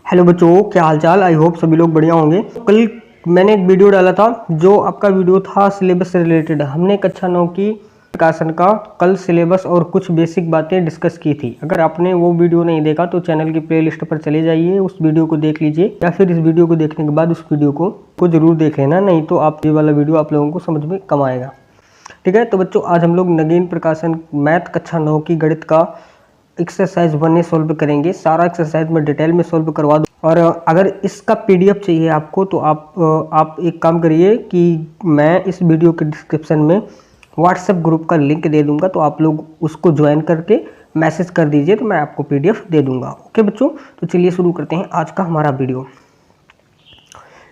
Hello बच्चों, क्या हाल चाल। आई होप सभी लोग बढ़िया होंगे। कल मैंने एक वीडियो डाला था, जो आपका वीडियो था सिलेबस से रिलेटेड। हमने कक्षा 9 की प्रकाशन का कल सिलेबस और कुछ बेसिक बातें डिस्कस की थी। अगर आपने वो वीडियो नहीं देखा तो चैनल की प्लेलिस्ट पर चले जाइए, उस वीडियो को देख लीजिए, या फिर इस वीडियो को देखने के बाद उस वीडियो को जरूर देख लेना, नहीं तो आप ये वाला वीडियो आप लोगों को समझ में कम आएगा। ठीक है, तो बच्चों आज हम लोग नगेन प्रकाशन मैथ कक्षा 9 की गणित का एक्सरसाइज 1 सॉल्व करेंगे। सारा एक्सरसाइज मैं डिटेल में सॉल्व करवा दूँ। और अगर इसका पीडीएफ चाहिए आपको तो आप एक काम करिए कि मैं इस वीडियो के डिस्क्रिप्शन में व्हाट्सएप ग्रुप का लिंक दे दूंगा, तो आप लोग उसको ज्वाइन करके मैसेज कर दीजिए, तो मैं आपको पीडीएफ दे दूंगा। ओके बच्चों, तो चलिए शुरू करते हैं आज का हमारा वीडियो।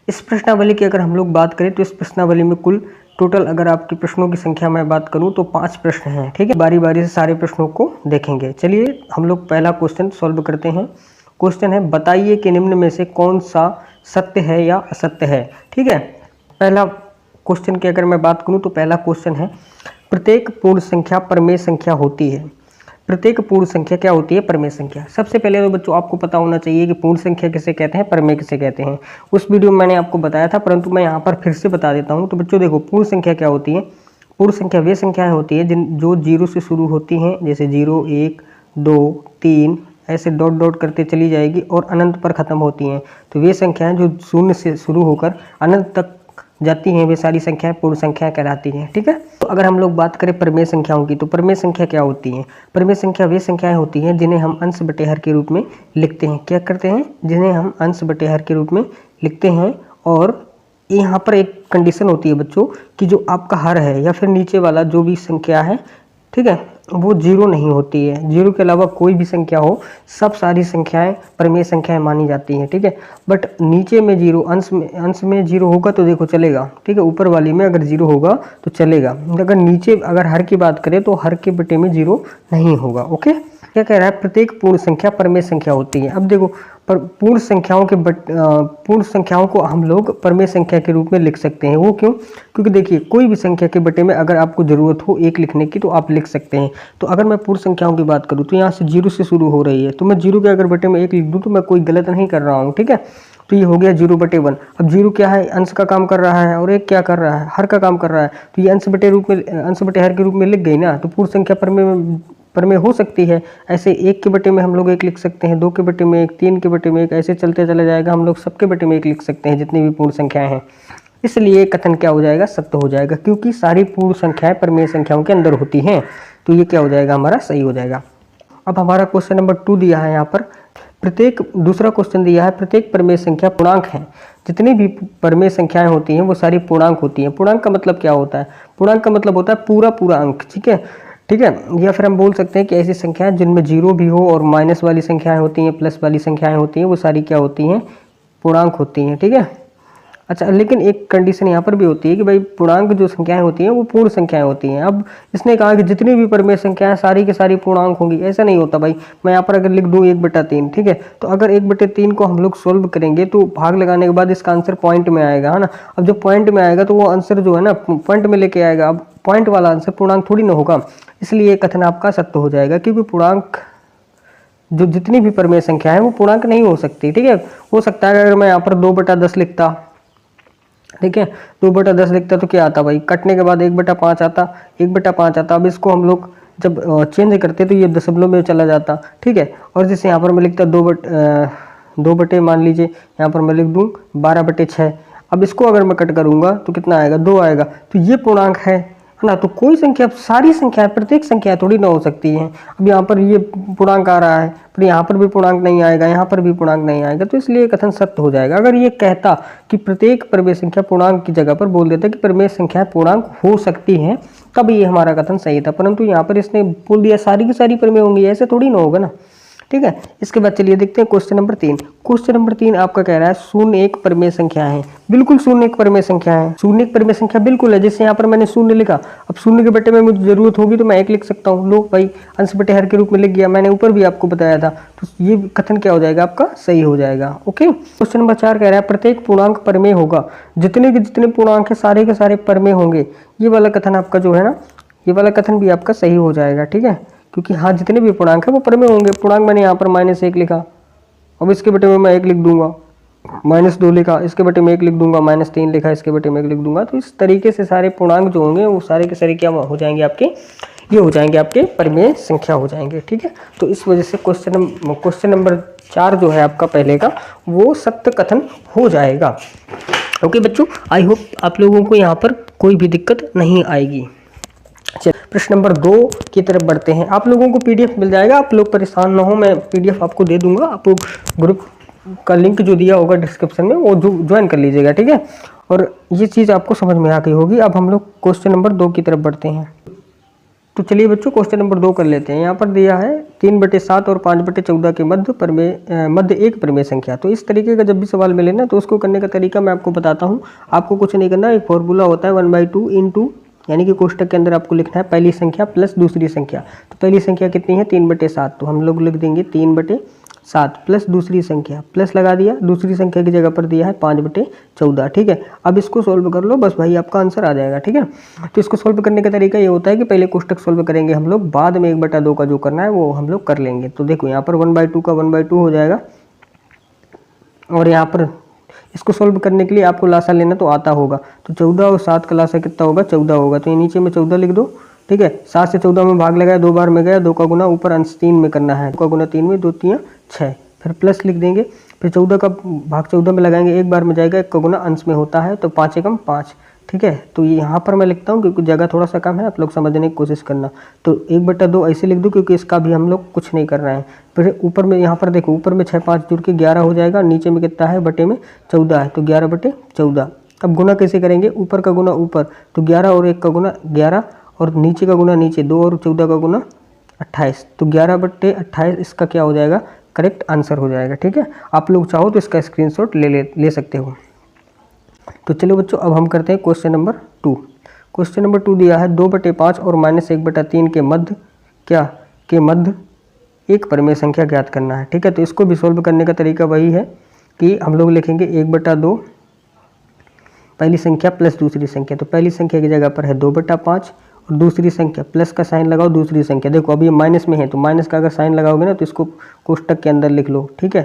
इस प्रश्नावली की अगर हम लोग बात करें तो इस प्रश्नावली में कुल टोटल अगर आपके प्रश्नों की संख्या मैं बात करूं तो 5 प्रश्न हैं। ठीक है, बारी बारी से सारे प्रश्नों को देखेंगे। चलिए हम लोग पहला क्वेश्चन सॉल्व करते हैं। क्वेश्चन है, बताइए कि निम्न में से कौन सा सत्य है या असत्य है। ठीक है, पहला क्वेश्चन की अगर मैं बात करूं तो पहला क्वेश्चन है, प्रत्येक पूर्ण संख्या परमेय संख्या होती है। प्रत्येक पूर्ण संख्या क्या होती है? परमेय संख्या। सबसे पहले तो बच्चों आपको पता होना चाहिए कि पूर्ण संख्या किसे कहते हैं, परमेय किसे कहते हैं। उस वीडियो में मैंने आपको बताया था, परंतु मैं यहाँ पर फिर से बता देता हूँ। तो बच्चों देखो, पूर्ण संख्या क्या होती है? पूर्ण संख्या वे संख्याएं होती है जो 0 से शुरू होती हैं, जैसे 0, 1, 2, 3 ऐसे डॉट डॉट करते चली जाएगी और अनंत पर खत्म होती हैं। तो वे संख्याएं जो 0 से शुरू होकर अनंत तक जाती हैं, वे सारी संख्याएं पूर्ण संख्या कहलाती हैं। ठीक है, तो अगर हम लोग बात करें परमेय संख्याओं की, तो परमेय संख्या क्या होती हैं? परमेय संख्या वे संख्याएं होती हैं जिन्हें हम अंश बटे हर के रूप में लिखते हैं। क्या करते हैं? जिन्हें हम अंश बटे हर के रूप में लिखते हैं। और यहाँ पर एक कंडीशन होती है बच्चों कि जो आपका हर है या फिर नीचे वाला जो भी संख्या है, ठीक है, वो 0 नहीं होती है। 0 के अलावा कोई भी संख्या हो, सब सारी संख्याएं परमेय संख्याएं मानी जाती हैं। ठीक है, बट नीचे में 0, अंश में 0 होगा तो देखो चलेगा। ठीक है, ऊपर वाली में अगर 0 होगा तो चलेगा। अगर नीचे अगर हर की बात करें तो हर के बटे में 0 नहीं होगा। ओके, क्या कह रहा है? प्रत्येक पूर्ण संख्या परमेय संख्या होती है। अब देखो, पर पूर्ण संख्याओं को हम लोग परमेय संख्या के रूप में लिख सकते हैं। वो क्यों? क्योंकि देखिए, कोई भी संख्या के बटे में अगर आपको जरूरत हो 1 लिखने की तो आप लिख सकते हैं। तो अगर मैं पूर्ण संख्याओं की बात करूँ तो यहाँ से 0 से शुरू हो रही है, तो मैं 0 के अगर बटे में 1 लिख दूँ तो मैं कोई गलत नहीं कर रहा हूँ। ठीक है, तो ये हो गया 0/1। अब 0 क्या है? अंश का काम कर रहा है, और 1 क्या कर रहा है? हर का काम कर रहा है। तो ये अंश बटे हर के रूप में लिख गई ना, तो पूर्ण संख्या परमेय हो सकती है। ऐसे 1 के बटे में हम लोग 1 लिख सकते हैं, 2 के बटे में 1, 3 के बटे में 1, ऐसे चलते चला जाएगा। हम लोग सबके बटे में 1 लिख सकते हैं, जितनी भी पूर्ण संख्याएं हैं। इसलिए कथन क्या हो जाएगा? सत्य हो जाएगा, क्योंकि सारी पूर्ण संख्याएं परमेय संख्याओं के अंदर होती हैं। तो ये क्या हो जाएगा? हमारा सही हो जाएगा। अब हमारा क्वेश्चन नंबर 2 दिया है यहाँ पर। दूसरा क्वेश्चन दिया है, प्रत्येक परमेय संख्या पूर्णांक है। जितनी भी परमेय संख्याएं होती हैं वो सारी पूर्णांक होती हैं। पूर्णांक का मतलब क्या होता है? पूर्णांक का मतलब होता है पूरा पूरा अंक। ठीक है, ठीक है, या फिर हम बोल सकते हैं कि ऐसी संख्याएं जिनमें 0 भी हो और माइनस वाली संख्याएं होती हैं, प्लस वाली संख्याएं होती हैं, वो सारी क्या होती हैं? पूर्णांक होती हैं। ठीक है, अच्छा, लेकिन एक कंडीशन यहाँ पर भी होती है कि भाई पूर्णांक जो संख्याएं होती हैं वो पूर्ण संख्याएं होती हैं। अब इसने कहा कि जितनी भी परमेय संख्याएं सारी की सारी पूर्णांक होंगी, ऐसा नहीं होता भाई। मैं यहाँ पर अगर लिख दूं 1/3, ठीक है, तो अगर 1/3 को हम लोग सोल्व करेंगे तो भाग लगाने के बाद इसका आंसर पॉइंट में आएगा, है ना। अब जब पॉइंट में आएगा तो वो आंसर जो है ना पॉइंट में लेके आएगा। अब पॉइंट वाला आंसर पूर्णांक थोड़ी ना होगा, इसलिए कथन आपका सत्य हो जाएगा, क्योंकि पूर्णांक जो जितनी भी परमेय संख्या है वो पूर्णांक नहीं हो सकती। ठीक है, हो सकता है अगर मैं यहाँ पर 2/10 लिखता, ठीक है, 2/10 लिखता तो क्या आता भाई? कटने के बाद 1/5 आता, 1/5 आता। अब इसको हम लोग जब चेंज करते तो ये दशमलव में चला जाता। ठीक है, और जैसे यहाँ पर मैं लिखता 2 मान लीजिए यहाँ पर मैं लिख दूँ 12/6। अब इसको अगर मैं कट करूँगा तो कितना आएगा? 2 आएगा। तो ये पूर्णांक है ना। तो कोई संख्या, सारी संख्या, प्रत्येक संख्या थोड़ी ना हो सकती है। अब यहाँ पर ये पूर्णांक आ रहा है, पर यहाँ पर भी पूर्णांक नहीं आएगा, यहाँ पर भी पूर्णांक नहीं आएगा, तो इसलिए कथन सत्य हो जाएगा। अगर ये कहता कि प्रत्येक परमेय संख्या पूर्णांक की जगह पर बोल देता कि परमेय संख्या पूर्णांक हो सकती है, तब ये हमारा कथन सही था। परंतु यहाँ पर इसने बोल दिया सारी की सारी परमेय होंगी, ऐसे थोड़ी ना होगा ना। ठीक है, इसके बाद चलिए देखते हैं क्वेश्चन नंबर 3। क्वेश्चन नंबर 3 आपका कह रहा है शून्य एक परमेय संख्या है। बिल्कुल शून्य एक परमेय संख्या है। शून्य एक परमेय संख्या बिल्कुल है। जैसे यहाँ पर मैंने शून्य लिखा, अब शून्य के बटे में मुझे जरूरत होगी तो मैं 1 लिख सकता हूँ। लो भाई, अंश बटे हर के रूप में लिख गया, मैंने ऊपर भी आपको बताया था। तो ये कथन क्या हो जाएगा? आपका सही हो जाएगा। ओके, क्वेश्चन नंबर 4 कह रहा है प्रत्येक पूर्णांक परमेय होगा। जितने के जितने पूर्णांक है सारे के सारे परमेय होंगे। ये वाला कथन आपका जो है ना, ये वाला कथन भी आपका सही हो जाएगा। ठीक है, क्योंकि हाँ, जितने भी पूर्णांक है वो परमेय होंगे। पूर्णांक मैंने यहाँ पर -1 लिखा, अब इसके बटे में मैं 1 लिख दूंगा, -2 लिखा, इसके बटे में 1 लिख दूंगा, -3 लिखा, इसके बटे में 1 लिख दूंगा। तो इस तरीके से सारे पूर्णांक जो होंगे वो सारे के सारे क्या हो जाएंगे आपके, ये हो जाएंगे आपके परिमेय संख्या हो जाएंगे। ठीक है, तो इस वजह से क्वेश्चन नंबर 4 जो है आपका पहले का वो सत्य कथन हो जाएगा। ओके बच्चों, आई होप आप लोगों को यहाँ पर कोई भी दिक्कत नहीं आएगी। चलिए प्रश्न नंबर 2 की तरफ बढ़ते हैं। आप लोगों को पीडीएफ मिल जाएगा, आप लोग परेशान ना हो, मैं पीडीएफ आपको दे दूंगा। आप ग्रुप का लिंक जो दिया होगा डिस्क्रिप्शन में वो ज्वाइन कर लीजिएगा। ठीक है, और ये चीज़ आपको समझ में आ गई होगी। अब हम लोग क्वेश्चन नंबर 2 की तरफ बढ़ते हैं। तो चलिए बच्चों क्वेश्चन नंबर 2 कर लेते हैं। यहाँ पर दिया है 3/7 और 5/14 के मध्य एक परिमेय संख्या। तो इस तरीके का जब भी सवाल मिले ना तो उसको करने का तरीका मैं आपको बताता हूँ। आपको कुछ नहीं करना, एक फॉर्मूला होता है 1/2 इंटू, यानी कि कोष्टक के अंदर आपको लिखना है पहली संख्या प्लस दूसरी संख्या। तो पहली संख्या कितनी है 3/7, तो हम लोग लिख देंगे 3/7 प्लस दूसरी संख्या, प्लस लगा दिया, दूसरी संख्या की जगह पर दिया है 5/14। ठीक है, अब इसको सोल्व कर लो, बस भाई आपका आंसर आ जाएगा। ठीक है, तो इसको सोल्व करने का तरीका ये होता है कि पहले कोष्टक सोल्व करेंगे हम लोग, बाद में 1/2 का जो करना है वो हम लोग कर लेंगे। तो देखो यहाँ पर 1/2 का 1/2 हो जाएगा, और यहाँ पर इसको सोल्व करने के लिए आपको लासा लेना तो आता होगा। तो 14 और 7 का लासा कितना होगा, 14 होगा। तो ये नीचे में 14 लिख दो। ठीक है, 7 से 14 में भाग लगाया, 2 बार में गया, 2 का गुना ऊपर अंश 3 में करना है, 2 का गुना 3 में, 2 3 6, फिर प्लस लिख देंगे, फिर 14 का भाग 14 में लगाएंगे, 1 बार में जाएगा, 1 का गुना अंश में होता है, तो 5 एकम 5। ठीक है, तो ये यहाँ पर मैं लिखता हूँ क्योंकि जगह थोड़ा सा कम है, आप लोग समझने की कोशिश करना। तो 1/2 ऐसे लिख दूँ क्योंकि इसका भी हम लोग कुछ नहीं कर रहे हैं। फिर ऊपर में यहाँ पर देखो, ऊपर में 6 5 जुड़ के 11 हो जाएगा, नीचे में कितना है बटे में 14 है, तो 11/14। अब गुना कैसे करेंगे, ऊपर का गुना ऊपर, तो 11 और 1 का गुना 11, और नीचे का गुना नीचे 2 और 14 का गुना 28, तो 11/28 इसका क्या हो जाएगा, करेक्ट आंसर हो जाएगा। ठीक है, आप लोग चाहो तो इसका स्क्रीनशॉट ले सकते हो। तो चलो बच्चों अब हम करते हैं क्वेश्चन नंबर 2। क्वेश्चन नंबर 2 दिया है 2/5 और -1/3 के मध्य के मध्य एक परिमेय संख्या ज्ञात करना है। ठीक है, तो इसको भी सोल्व करने का तरीका वही है कि हम लोग लिखेंगे 1/2 पहली संख्या प्लस दूसरी संख्या। तो पहली संख्या की जगह पर है 2/5 और दूसरी संख्या प्लस का साइन लगाओ, दूसरी संख्या देखो अभी ये माइनस में है, तो माइनस का अगर साइन लगाओगे ना तो इसको कोष्टक के अंदर लिख लो। ठीक है,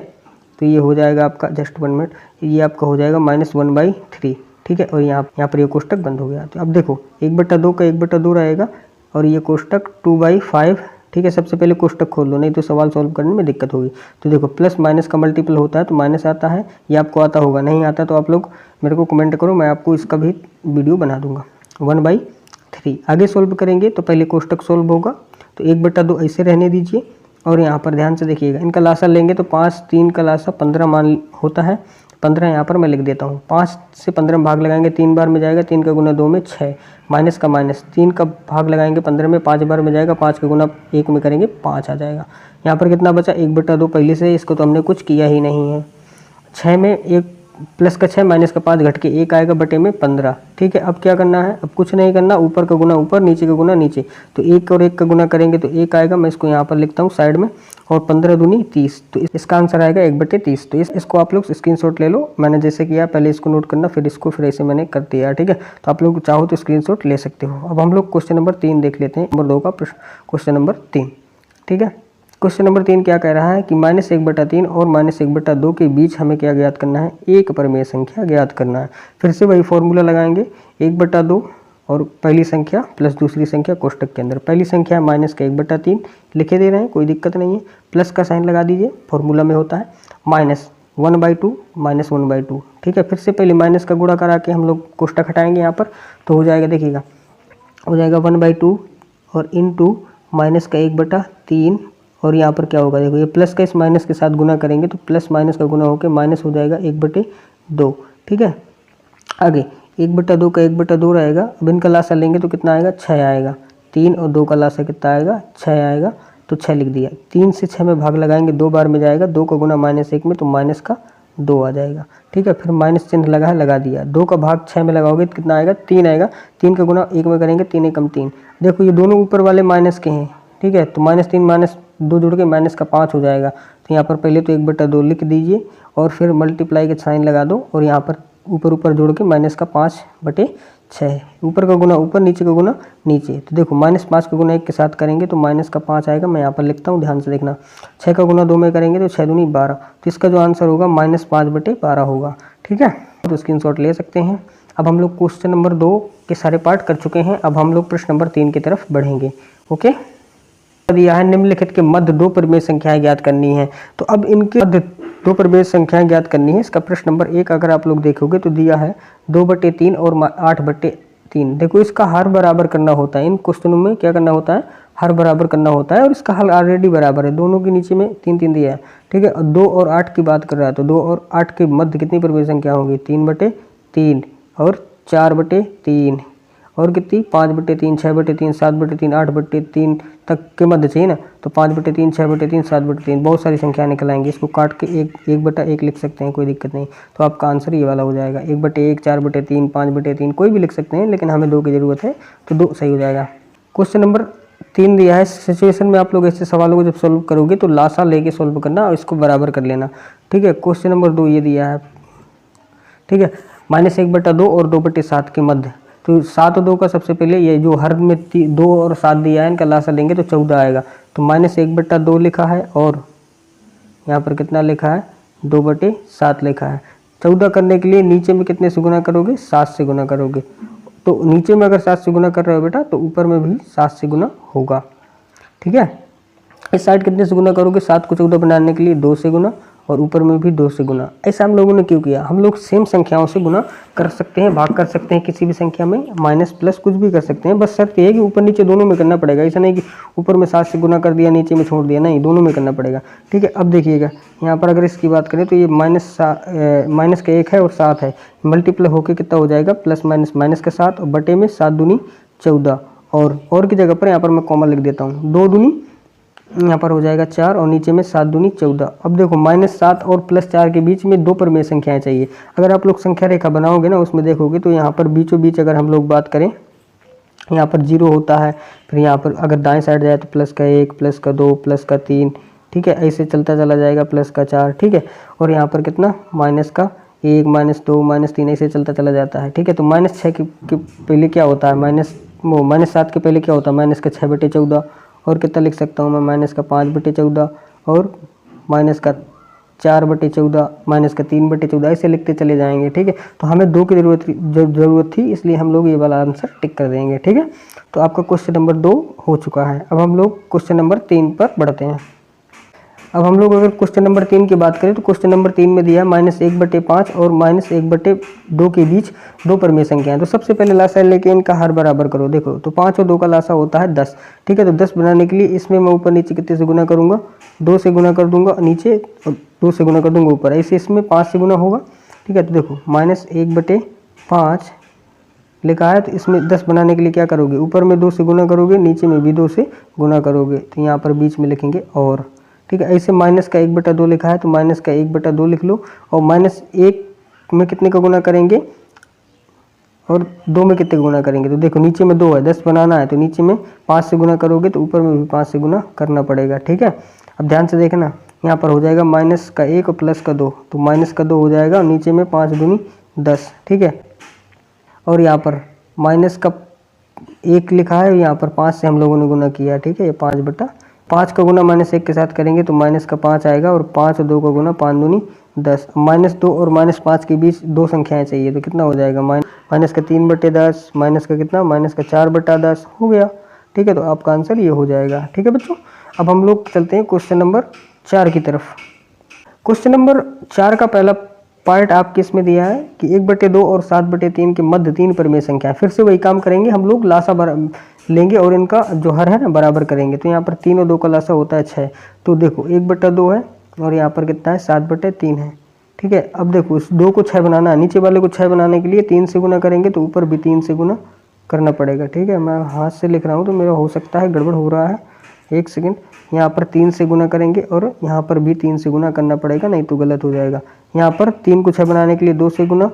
तो ये हो जाएगा आपका, जस्ट 1 मिनट, ये आपका हो जाएगा -1/3। ठीक है, और यहाँ पर ये कोष्टक बंद हो गया। तो अब देखो 1/2 का 1/2 रहेगा, और ये कोष्टक 2/5। ठीक है, सबसे पहले कोष्टक खोल लो, नहीं तो सवाल सॉल्व करने में दिक्कत होगी। तो देखो प्लस माइनस का मल्टीपल होता है तो माइनस आता है, ये आपको आता होगा, नहीं आता तो आप लोग मेरे को कमेंट करो, मैं आपको इसका भी वीडियो बना दूंगा। 1/3 आगे सोल्व करेंगे तो पहले कोष्टक सोल्व होगा, तो 1/2 ऐसे रहने दीजिए, और यहाँ पर ध्यान से देखिएगा, इनका लासा लेंगे तो 5 3 का लासा 15 मान होता है, 15 यहाँ पर मैं लिख देता हूँ। 5 से 15 में भाग लगाएंगे, 3 बार में जाएगा, 3 का गुना 2 में 6, माइनस का माइनस, 3 का भाग लगाएंगे 15 में, 5 बार में जाएगा, 5 का गुना 1 में करेंगे 5 आ जाएगा। यहाँ पर कितना बचा 1/2 पहले से, इसको तो हमने कुछ किया ही नहीं है। 6 में 1 प्लस का 6 माइनस का 5 घट के 1 आएगा बटे में 15। ठीक है, अब क्या करना है, अब कुछ नहीं करना, ऊपर का गुना ऊपर, नीचे का गुना नीचे, तो 1 और 1 का गुना करेंगे तो 1 आएगा, मैं इसको यहाँ पर लिखता हूँ साइड में, और 15 दूनी 30, तो इसका आंसर आएगा 1/30। तो इसको आप लोग स्क्रीनशॉट ले लो, मैंने जैसे किया पहले इसको नोट करना, फिर इसको फिर ऐसे मैंने कर दिया। ठीक है, तो आप लोग चाहो तो स्क्रीनशॉट ले सकते हो। अब हम लोग क्वेश्चन नंबर 3 देख लेते हैं, नंबर 2 का क्वेश्चन नंबर 3। ठीक है, क्वेश्चन नंबर 3 क्या कह रहा है कि -1/3 और -1/2 के बीच हमें क्या ज्ञात करना है, एक परिमेय संख्या ज्ञात करना है। फिर से वही फॉर्मूला लगाएंगे, 1/2 और पहली संख्या प्लस दूसरी संख्या कोष्टक के अंदर, पहली संख्या है माइनस का 1/3 लिखे दे रहे हैं, कोई दिक्कत नहीं है, प्लस का साइन लगा दीजिए, फॉर्मूला में होता है -1/2 -1/2। ठीक है, फिर से पहले माइनस का गुणा करा के हम लोग कोष्टक हटाएंगे यहाँ पर, तो हो जाएगा, देखिएगा हो जाएगा 1/2 और इंटू माइनस का 1/3, और यहाँ पर क्या होगा, देखो ये प्लस का इस माइनस के साथ गुना करेंगे तो प्लस माइनस का गुना होकर माइनस हो जाएगा 1/2। ठीक है, आगे 1/2 का 1/2 रहेगा, अब इनका लासा लेंगे तो कितना आएगा, 6 आएगा, 3 और 2 का लासा कितना आएगा, 6 आएगा, तो 6 लिख दिया। 3 से 6 में भाग लगाएंगे, 2 बार में जाएगा, 2 का गुना -1 में, तो माइनस का 2 आ जाएगा। ठीक है, फिर माइनस चिन्ह लगा है, लगा दिया, 2 का भाग 6 में लगाओगे तो कितना आएगा, 3 आएगा, 3 का गुना 1 में करेंगे, 3 एकम 3। देखो ये दोनों ऊपर वाले माइनस के हैं। ठीक है, तो -3 -2 जुड़ के माइनस का 5 हो जाएगा, तो यहाँ पर पहले तो 1/2 लिख दीजिए, और फिर मल्टीप्लाई के साइन लगा दो, और यहाँ पर ऊपर ऊपर जोड़ के -5/4 6, ऊपर का गुना ऊपर, नीचे का गुना नीचे। तो देखो -5 का गुना 1 के साथ करेंगे तो माइनस का 5 आएगा। मैं यहाँ पर लिखता हूँ, ध्यान से देखना। 6 का गुना 2 में करेंगे तो 6 दूनी 12। तो इसका जो आंसर होगा -5/12 होगा। ठीक है, तो स्क्रीनशॉट ले सकते हैं। अब हम लोग क्वेश्चन नंबर 2 के सारे पार्ट कर चुके हैं। अब हम लोग प्रश्न नंबर 3 की तरफ बढ़ेंगे। ओके, दिया है निम्नलिखित के मध्य 2 परिमेय संख्याएं ज्ञात करनी है। तो अब इनके मध्य 2 परिमेय संख्याएं ज्ञात करनी है। इसका प्रश्न नंबर 1 अगर आप लोग देखोगे तो दिया है 2/3 और 8/3। देखो इसका हर बराबर करना होता है। इन क्वेश्चनों में क्या करना होता है, हर बराबर करना होता है। और इसका हल ऑलरेडी बराबर है, दोनों के नीचे में 3 दिया है। ठीक है, 2 और 8 की बात कर रहा है तो 2 और 8 के मध्य कितनी परिमेय संख्या होगी, 3/3 और 4/3 और कितनी 5/3, 6/3, 7/3, 8/3 तक के मध्य चाहिए ना। तो 5/3, 6/3, 7/3 बहुत सारी संख्या निकल आएंगी। इसको काट के 1/1 लिख सकते हैं, कोई दिक्कत नहीं। तो आपका आंसर ये वाला हो जाएगा 1/1, 4/3, 5/3 कोई भी लिख सकते हैं, लेकिन हमें 2 की ज़रूरत है तो 2 सही हो जाएगा। क्वेश्चन नंबर 3 दिया है, सिचुएशन में आप लोग ऐसे सवालों को जब सॉल्व करोगे तो लासा लेके सॉल्व करना और इसको बराबर कर लेना। ठीक है, क्वेश्चन नंबर 2 ये दिया है। ठीक है, -1/2 और 2/7 के मध्य। तो 7 और 2 का सबसे पहले ये जो हर में 2 और 7 दिया है, इनका लासा लेंगे तो 14 आएगा। तो -1/2 लिखा है और यहाँ पर कितना लिखा है, 2/7 लिखा है। 14 करने के लिए नीचे में कितने से गुना करोगे, 7 से गुना करोगे। तो नीचे में अगर 7 से गुना कर रहे हो बेटा तो ऊपर में भी 7 से गुना होगा। ठीक है, इस साइड कितने से गुना करोगे, 7 को 14 बनाने के लिए 2 से गुना और ऊपर में भी 2 से गुना। ऐसा हम लोगों ने क्यों किया, हम लोग सेम संख्याओं से गुना कर सकते हैं, भाग कर सकते हैं किसी भी संख्या में, माइनस प्लस कुछ भी कर सकते हैं। बस शर्त ये है कि ऊपर नीचे दोनों में करना पड़ेगा। ऐसा नहीं कि ऊपर में 7 से गुना कर दिया नीचे में छोड़ दिया, नहीं, दोनों में करना पड़ेगा। ठीक है, अब देखिएगा यहाँ पर अगर इसकी बात करें तो ये माइनस का 1 है और 7 है, मल्टीप्लाई होकर कितना हो जाएगा, प्लस माइनस का 7 और बटे में 7 दूनी 14 और की जगह पर यहाँ पर मैं कॉमा लिख देता हूँ, 2 दूनी यहाँ पर हो जाएगा 4 और नीचे में 7 दूनी 14। अब देखो -7 और +4 के बीच में 2 परिमेय संख्याएं चाहिए। अगर आप लोग संख्या रेखा बनाओगे ना, उसमें देखोगे तो यहाँ पर बीचों बीच अगर हम लोग बात करें, यहाँ पर 0 होता है, फिर यहाँ पर अगर दाएं साइड जाए तो +1, +2, +3। ठीक है, ऐसे चलता चला जाएगा, +4। ठीक है, और यहाँ पर कितना -1, -2, -3 ऐसे चलता चला जाता है। ठीक है, तो -6 के पहले क्या होता है, -7 के पहले क्या होता है, -6/14 और कितना लिख सकता हूँ मैं, -5/14 और -4/14, -3/14 ऐसे लिखते चले जाएंगे। ठीक है, तो हमें 2 की ज़रूरत थी, इसलिए हम लोग ये वाला आंसर टिक कर देंगे। ठीक है, तो आपका क्वेश्चन नंबर 2 हो चुका है। अब हम लोग क्वेश्चन नंबर 3 पर बढ़ते हैं। अब हम लोग अगर क्वेश्चन नंबर 3 की बात करें तो क्वेश्चन नंबर 3 में दिया है -1/5 और -1/2 के बीच 2 परिमेय संख्याएं। तो सबसे पहले लासा लेके इनका हर बराबर करो। देखो तो 5 और 2 का लासा होता है 10। ठीक है, तो 10 बनाने के लिए इसमें मैं ऊपर नीचे कितने से गुना करूंगा, 2 से गुना कर दूंगा नीचे और 2 से गुना कर दूंगा ऊपर, ऐसे इसमें 5 से गुना होगा। ठीक है, तो देखो -1/5 लिखा है, तो इसमें 10 बनाने के लिए क्या करोगे, ऊपर में 2 से गुना करोगे, नीचे में भी 2 से गुना करोगे। तो यहाँ पर बीच में लिखेंगे और। ठीक है, ऐसे -1/2 लिखा है तो -1/2 लिख लो और -1 में कितने का गुना करेंगे और 2 में कितने का गुना करेंगे। तो देखो नीचे में 2 है, 10 बनाना है तो नीचे में 5 से गुना करोगे तो ऊपर में भी 5 से गुना करना पड़ेगा। ठीक है, अब ध्यान से देखना, यहाँ पर हो जाएगा -1 और +2, तो -2 हो जाएगा और नीचे में 5 दूनी 10। ठीक है, और यहाँ पर -1 लिखा है, यहाँ पर 5 से हम लोगों ने गुना किया। ठीक है, ये 5/5 का गुना -1 के साथ करेंगे तो -5 आएगा और 5 और 2 का गुना 5 दूनी 10। -2 और -5 के बीच 2 संख्याएं चाहिए, तो कितना हो जाएगा, -3/10, -4/10 हो गया। ठीक है, तो आपका आंसर ये हो जाएगा। ठीक है बच्चों, अब हम लोग चलते हैं क्वेश्चन नंबर 4 की तरफ। क्वेश्चन नंबर 4 का पहला पार्ट आपके इसमें दिया है कि 1/2 और 7/3 के मध्य 3 परिमेय संख्या। फिर से वही काम करेंगे, हम लोग लासा लेंगे और इनका जो हर है ना बराबर करेंगे। तो यहाँ पर 3 और 2 का लासा होता है 6। तो देखो 1/2 है और यहाँ पर कितना है, 7/3 है। ठीक है, अब देखो इस 2 को 6 बनाना है, नीचे वाले को 6 बनाने के लिए 3 से गुना करेंगे तो ऊपर भी 3 से गुना करना पड़ेगा। ठीक है, मैं हाथ से लिख रहा हूँ तो मेरा हो सकता है गड़बड़ हो रहा है, 1 सेकेंड। यहाँ पर 3 से गुना करेंगे और यहाँ पर भी 3 से गुना करना पड़ेगा, नहीं तो गलत हो जाएगा। यहाँ पर 3 को 6 बनाने के लिए 2 से गुना।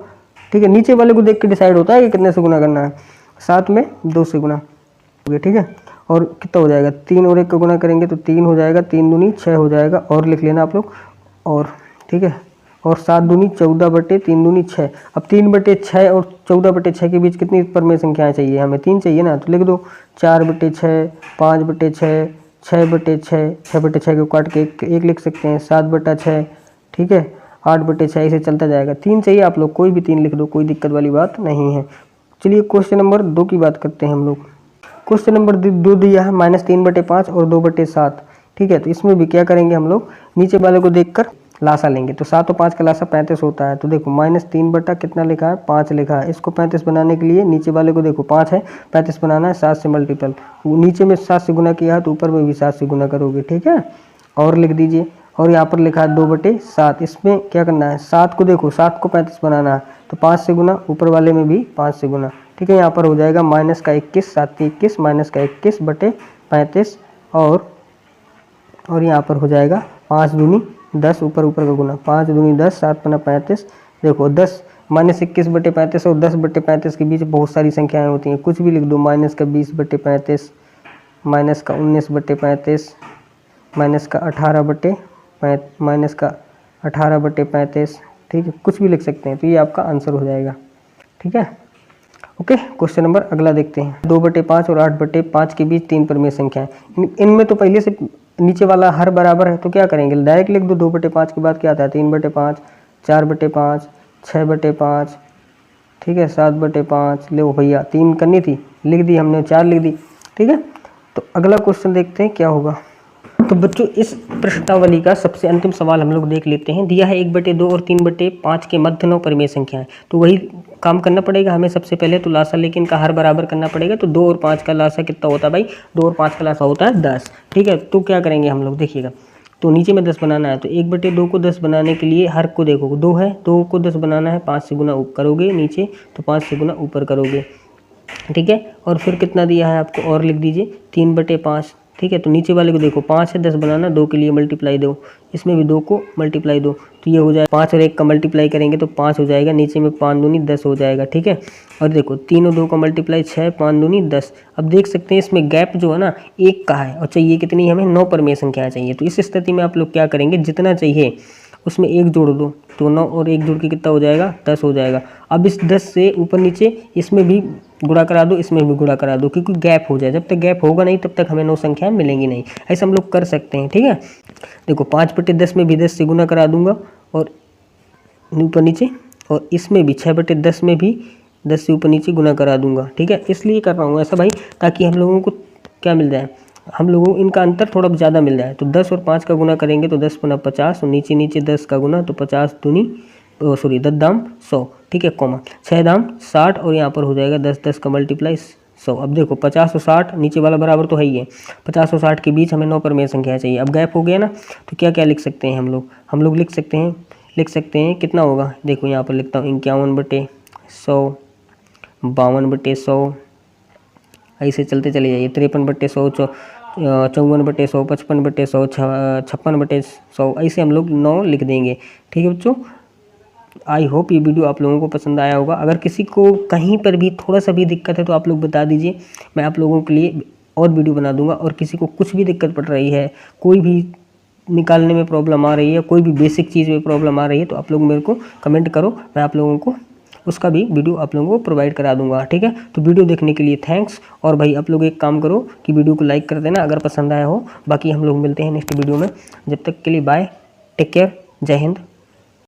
ठीक है, नीचे वाले को देख के डिसाइड होता है कि कितने से गुना करना है, 7 में 2 से गुना। ठीक है, और कितना हो जाएगा, 3 और 1 का गुना करेंगे तो 3 हो जाएगा, 3 दूनी 6 हो जाएगा और लिख लेना आप लोग और। ठीक है, और 7 दूनी 14 बटे 3 दूनी 6। अब 3/6 और 14/6 के बीच कितनी परमेय संख्याएं चाहिए, हमें 3 चाहिए ना, तो लिख दो 4/6, 5/6, 6/6, 6/6 को काट के एक लिख सकते हैं, 7/6, ठीक है, 8/6, ऐसे चलता जाएगा। 3 चाहिए आप लोग, कोई भी 3 लिख दो, कोई दिक्कत वाली बात नहीं है। चलिए क्वेश्चन नंबर 2 की बात करते हैं हम लोग। क्वेश्चन नंबर 2 दिया है -3/5 और 2/7, ठीक है। तो इसमें भी क्या करेंगे हम लोग, नीचे वाले को देखकर लासा लेंगे। तो 7 और 5 का लासा 35 होता है। तो देखो -3 बटा कितना लिखा है, 5 लिखा है। इसको 35 बनाने के लिए नीचे वाले को देखो 5 है, 35 बनाना है 7 से मल्टीपल, नीचे में 7 से गुना किया है तो ऊपर में भी 7 से गुना करोगे, ठीक है। और लिख दीजिए, और यहाँ पर लिखा है 2/7। इसमें क्या करना है, 7 को देखो, 7 को 35 बनाना है तो 5 से गुना, ऊपर वाले में भी 5 से गुना, ठीक है। यहाँ पर हो जाएगा -21, 7 21, -21/35 और यहाँ पर हो जाएगा 5 दूनी 10, ऊपर का गुना, 5 दूनी 10, 7 पना 35। देखो 10 -21/35 और 10/35 के बीच बहुत सारी संख्याएं होती हैं, कुछ भी लिख दो, -20/35, -19/35, -18/35, ठीक है, कुछ भी लिख सकते हैं। तो ये आपका आंसर हो जाएगा, ठीक है। ओके, क्वेश्चन नंबर अगला देखते हैं। 2/5 और 8/5 के बीच 3 परमेय संख्याएं, इनमें तो पहले से नीचे वाला हर बराबर है, तो क्या करेंगे, डायरेक्ट लिख दो। 2/5 के बाद क्या आता है, 3/5, 4/5, 6/5, ठीक है, 7/5। लो भैया 3 करनी थी, लिख दी हमने, 4 लिख दी, ठीक है। तो अगला क्वेश्चन देखते हैं क्या होगा। तो बच्चों इस प्रश्नावली का सबसे अंतिम सवाल हम लोग देख लेते हैं। दिया है 1/2 और 3/5 के मध्य 9 परमेय संख्याएं। तो वही काम करना पड़ेगा हमें सबसे पहले, तो लासा लेकिन इनका हर बराबर करना पड़ेगा। तो 2 और 5 का लासा कितना होता है भाई, 2 और 5 का लासा होता है 10, ठीक है। तो क्या करेंगे हम लोग, देखिएगा, तो नीचे में 10 बनाना है, तो 1/2 को 10 बनाने के लिए हर को देखो 2 है, 2 को 10 बनाना है, 5 से गुना करोगे नीचे, तो 5 से गुना ऊपर करोगे, ठीक है। और फिर कितना दिया है आपको, और लिख दीजिए 3/5, ठीक है। तो नीचे वाले को देखो 5 है, 10 बनाना, 2 के लिए मल्टीप्लाई दो, इसमें भी 2 को मल्टीप्लाई दो, तो ये हो जाए 5 और 1 का मल्टीप्लाई करेंगे तो 5 हो जाएगा, नीचे में 5 दूनी 10 हो जाएगा, ठीक है। और देखो 3 और 2 का मल्टीप्लाई 6, 5 दूनी 10। अब देख सकते हैं इसमें गैप जो है ना 1 का है, और चाहिए कितनी, हमें 9 परमेय संख्या चाहिए। तो इस स्थिति में आप लोग क्या करेंगे, जितना चाहिए उसमें 1 जोड़ दो, तो 9 और 1 जोड़ के कितना हो जाएगा, 10 हो जाएगा। अब इस 10 से ऊपर नीचे इसमें भी गुणा करा दो, इसमें भी गुणा करा दो, क्योंकि गैप हो जाए, जब तक गैप होगा नहीं तब तक हमें 9 संख्याएं मिलेंगी नहीं। ऐसा हम लोग कर सकते हैं, ठीक है। देखो 5/10 में भी 10 से गुना करा दूंगा, और ऊपर नीचे, और इसमें भी 6/10 में भी 10 से ऊपर नीचे गुना करा दूंगा, ठीक है। इसलिए कर रहा हूँ ऐसा भाई, ताकि हम लोगों को क्या मिल जाए, हम लोगों को इनका अंतर थोड़ा ज़्यादा मिल जाए। तो 10 और 5 का गुना करेंगे तो 10 पना 50, और नीचे नीचे 10 का गुना, तो 50 दूनी 10 दाम 100, ठीक है, कॉमा 6 दाम 60, और यहाँ पर हो जाएगा 10, 10 का मल्टीप्लाई 100। अब देखो 50 और 60 नीचे वाला बराबर तो है ही है, 50 और 60 के बीच हमें 9 परमेय संख्या चाहिए। अब गैप हो गया ना, तो क्या क्या लिख सकते हैं हम लोग लिख सकते हैं कितना होगा, देखो यहाँ पर लिखता हूँ 51/100, 52/100, ऐसे चलते चले जाइए, 53/100, 54/100, 55/100, 56/100, ऐसे हम लोग 9 लिख देंगे, ठीक है बच्चों। आई होप ये वीडियो आप लोगों को पसंद आया होगा। अगर किसी को कहीं पर भी थोड़ा सा भी दिक्कत है तो आप लोग बता दीजिए, मैं आप लोगों के लिए और वीडियो बना दूंगा। और किसी को कुछ भी दिक्कत पड़ रही है, कोई भी निकालने में प्रॉब्लम आ रही है, कोई भी बेसिक चीज़ में प्रॉब्लम आ रही है, तो आप लोग मेरे को कमेंट करो, मैं आप लोगों को उसका भी वीडियो आप लोगों को प्रोवाइड करा दूंगा, ठीक है। तो वीडियो देखने के लिए थैंक्स। और भाई आप लोग एक काम करो कि वीडियो को लाइक कर देना अगर पसंद आया हो। बाकी हम लोग मिलते हैं नेक्स्ट वीडियो में, जब तक के लिए बाय, टेक केयर, जय हिंद।